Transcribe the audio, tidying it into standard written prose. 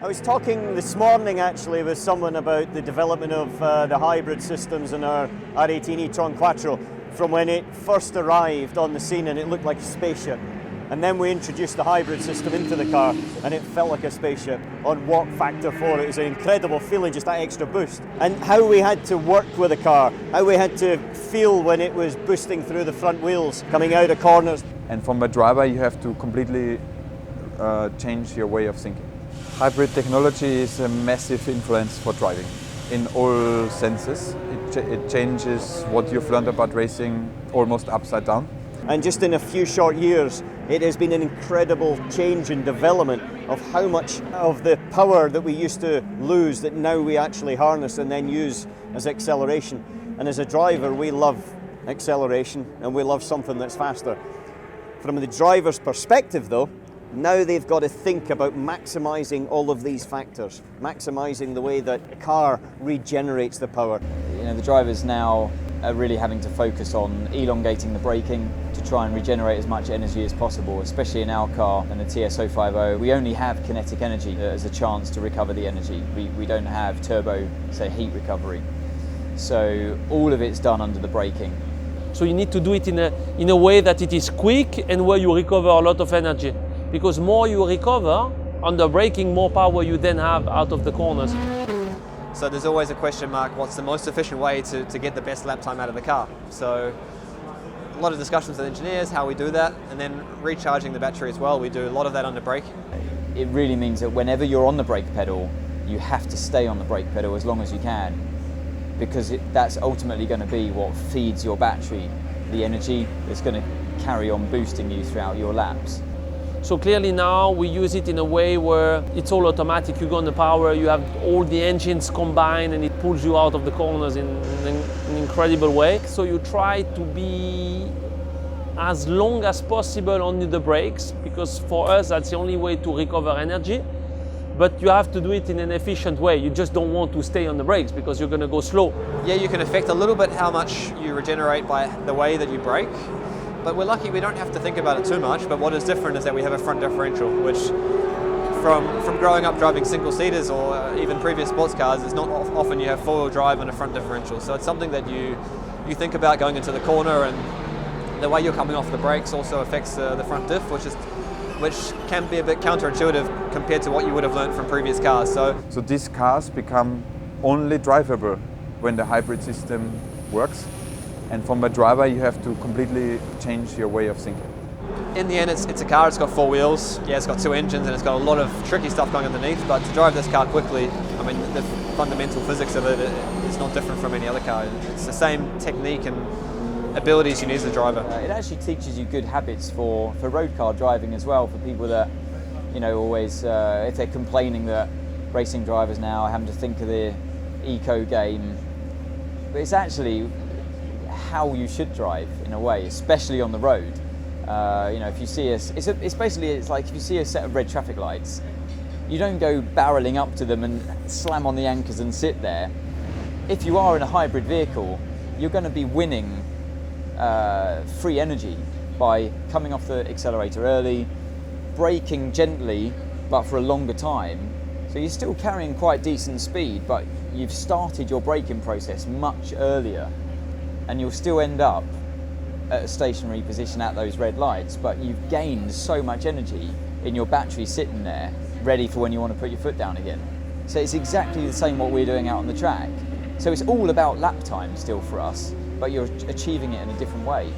I was talking this morning actually with someone about the development of the hybrid systems in our R18 e-tron Quattro from when it first arrived on the scene and it looked like a spaceship. And then we introduced the hybrid system into the car and it felt like a spaceship on warp factor 4. It was an incredible feeling, just that extra boost. And how we had to work with the car, how we had to feel when it was boosting through the front wheels, coming out of corners. And from a driver you have to completely change your way of thinking. Hybrid technology is a massive influence for driving in all senses. It changes what you've learned about racing almost upside down. And just in a few short years, it has been an incredible change in development of how much of the power that we used to lose that now we actually harness and then use as acceleration. And as a driver, we love acceleration and we love something that's faster. From the driver's perspective though, now they've got to think about maximising all of these factors, maximising the way that a car regenerates the power. You know, the drivers now are really having to focus on elongating the braking to try and regenerate as much energy as possible, especially in our car and the TS050. We only have kinetic energy as a chance to recover the energy. We don't have turbo, say, heat recovery. So all of it's done under the braking. So you need to do it in a way that it is quick and where you recover a lot of energy. Because more you recover under braking, more power you then have out of the corners. So there's always a question mark, what's the most efficient way to get the best lap time out of the car? So a lot of discussions with engineers, how we do that, and then recharging the battery as well. We do a lot of that under brake. It really means that whenever you're on the brake pedal, you have to stay on the brake pedal as long as you can, because that's ultimately going to be what feeds your battery, the energy that's going to carry on boosting you throughout your laps. So clearly now we use it in a way where it's all automatic. You go on the power, you have all the engines combined and it pulls you out of the corners in an incredible way. So you try to be as long as possible on the brakes, because for us that's the only way to recover energy. But you have to do it in an efficient way. You just don't want to stay on the brakes because you're going to go slow. Yeah, you can affect a little bit how much you regenerate by the way that you brake. But we're lucky we don't have to think about it too much, but what is different is that we have a front differential, which from growing up driving single-seaters or even previous sports cars, it's not often you have four-wheel drive and a front differential. So it's something that you think about going into the corner, and the way you're coming off the brakes also affects the front diff, which can be a bit counterintuitive compared to what you would have learned from previous cars. So these cars become only drivable when the hybrid system works. And from a driver, you have to completely change your way of thinking. In the end, it's a car, it's got four wheels, yeah, it's got two engines, and it's got a lot of tricky stuff going underneath, but to drive this car quickly, I mean, the fundamental physics of it is not different from any other car. It's the same technique and abilities you need as a driver. It actually teaches you good habits for road car driving as well, for people that, you know, always, if they're complaining that racing drivers now are having to think of the eco game, but it's actually how you should drive in a way, especially on the road. You know, if you see it's like if you see a set of red traffic lights, you don't go barreling up to them and slam on the anchors and sit there. If you are in a hybrid vehicle, you're going to be winning free energy by coming off the accelerator early, braking gently but for a longer time. So you're still carrying quite decent speed, but you've started your braking process much earlier, and you'll still end up at a stationary position at those red lights, but you've gained so much energy in your battery sitting there, ready for when you want to put your foot down again. So it's exactly the same what we're doing out on the track. So it's all about lap time still for us, but you're achieving it in a different way.